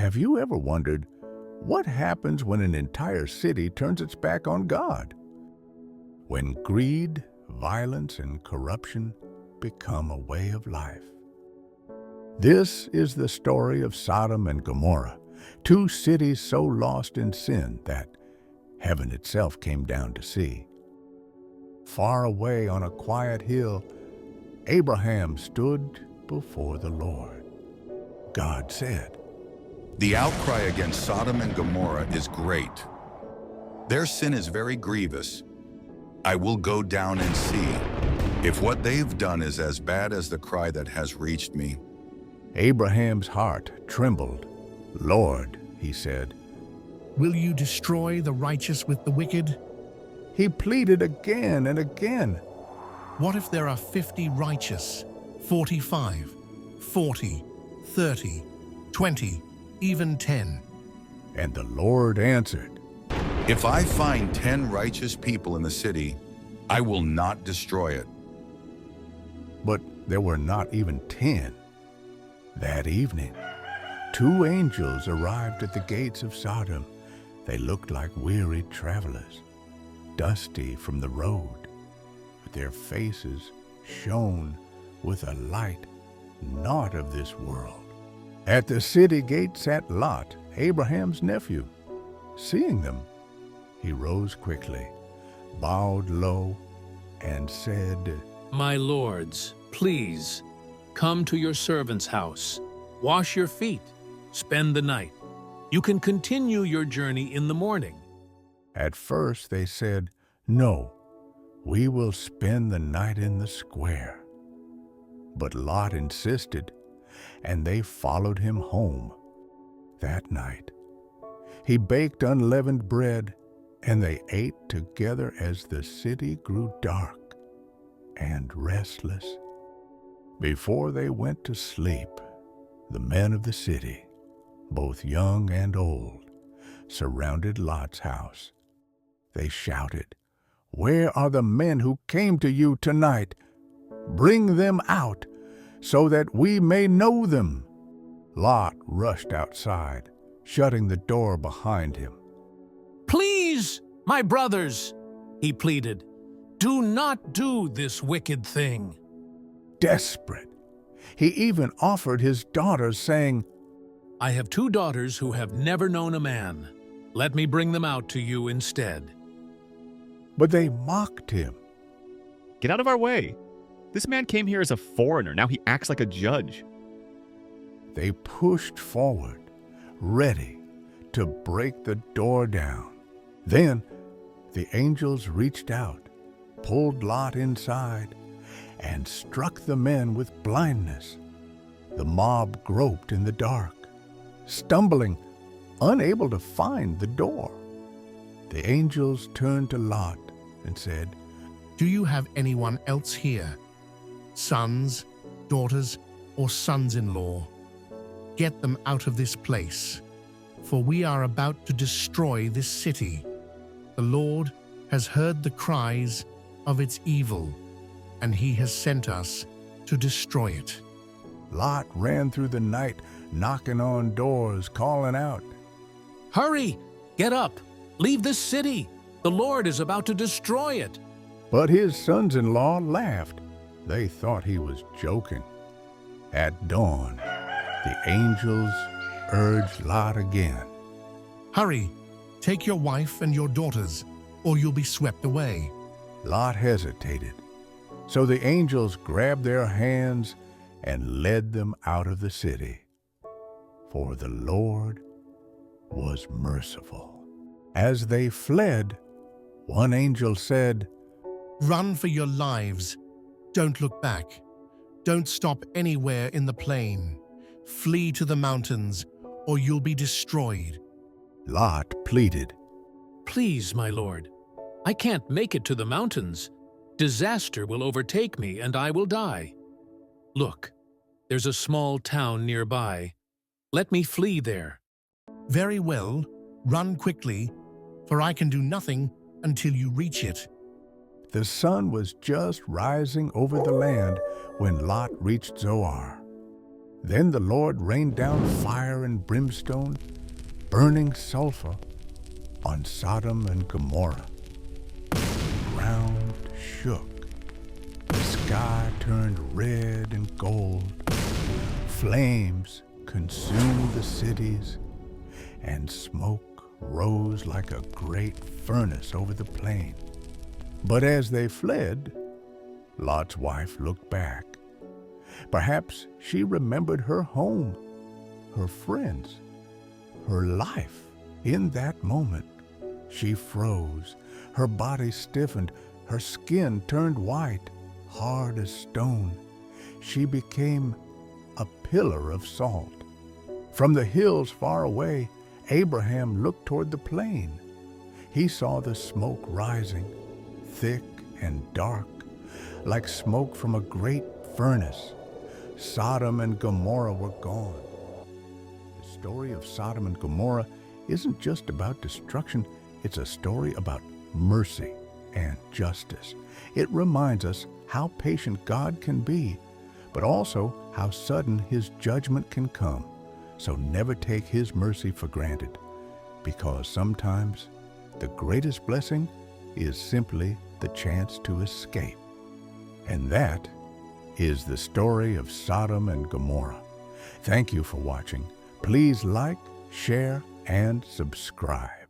Have you ever wondered what happens when an entire city turns its back on God? When greed, violence, and corruption become a way of life. This is the story of Sodom and Gomorrah, two cities so lost in sin that heaven itself came down to see. Far away on a quiet hill, Abraham stood before the Lord. God said, The outcry against Sodom and Gomorrah is great. Their sin is very grievous. I will go down and see if what they've done is as bad as the cry that has reached me. Abraham's heart trembled. Lord, he said, Will you destroy the righteous with the wicked? He pleaded again and again. What if there are 50 righteous, 45, 40, 30, 20, even 10? And the Lord answered, If I find 10 righteous people in the city, I will not destroy it. But there were not even 10. That evening, two angels arrived at the gates of Sodom. They looked like weary travelers, dusty from the road, but their faces shone with a light not of this world. At the city gate sat Lot, Abraham's nephew. Seeing them, he rose quickly, bowed low, and said, My lords, please, come to your servant's house. Wash your feet. Spend the night. You can continue your journey in the morning. At first they said, No, we will spend the night in the square. But Lot insisted, and they followed him home. That night, he baked unleavened bread, and they ate together as the city grew dark and restless. Before they went to sleep, the men of the city, both young and old, surrounded Lot's house. They shouted, Where are the men who came to you tonight? Bring them out, so that we may know them. Lot rushed outside, shutting the door behind him. Please, my brothers, he pleaded, do not do this wicked thing. Desperate, he even offered his daughters, saying, I have 2 daughters who have never known a man. Let me bring them out to you instead. But they mocked him. Get out of our way. This man came here as a foreigner. Now he acts like a judge. They pushed forward, ready to break the door down. Then the angels reached out, pulled Lot inside, and struck the men with blindness. The mob groped in the dark, stumbling, unable to find the door. The angels turned to Lot and said, Do you have anyone else here? Sons, daughters, or sons-in-law? Get them out of this place, for we are about to destroy this city. The Lord has heard the cries of its evil, and he has sent us to destroy it. Lot ran through the night, knocking on doors, calling out, Hurry! Get up! Leave this city! The Lord is about to destroy it! But his sons-in-law laughed. They thought he was joking. At dawn, the angels urged Lot again. Hurry! Take your wife and your daughters, or you'll be swept away. Lot hesitated. So the angels grabbed their hands and led them out of the city. For the Lord was merciful. As they fled, one angel said, Run for your lives. Don't look back. Don't stop anywhere in the plain. Flee to the mountains, or you'll be destroyed. Lot pleaded, Please, my lord, I can't make it to the mountains. Disaster will overtake me and I will die. Look, there's a small town nearby. Let me flee there. Very well, run quickly, for I can do nothing until you reach it. The sun was just rising over the land when Lot reached Zoar. Then the Lord rained down fire and brimstone, burning sulfur on Sodom and Gomorrah. The ground shook. The sky turned red and gold. Flames consumed the cities, and smoke rose like a great furnace over the plain. But as they fled, Lot's wife looked back. Perhaps she remembered her home, her friends, her life. In that moment, she froze. Her body stiffened. Her skin turned white, hard as stone. She became a pillar of salt. From the hills far away, Abraham looked toward the plain. He saw the smoke rising, thick and dark, like smoke from a great furnace. Sodom and Gomorrah were gone. The story of Sodom and Gomorrah isn't just about destruction, it's a story about mercy and justice. It reminds us how patient God can be, but also how sudden His judgment can come. So never take His mercy for granted, because sometimes the greatest blessing is simply the chance to escape. And that is the story of Sodom and Gomorrah. Thank you for watching. Please like, share, and subscribe.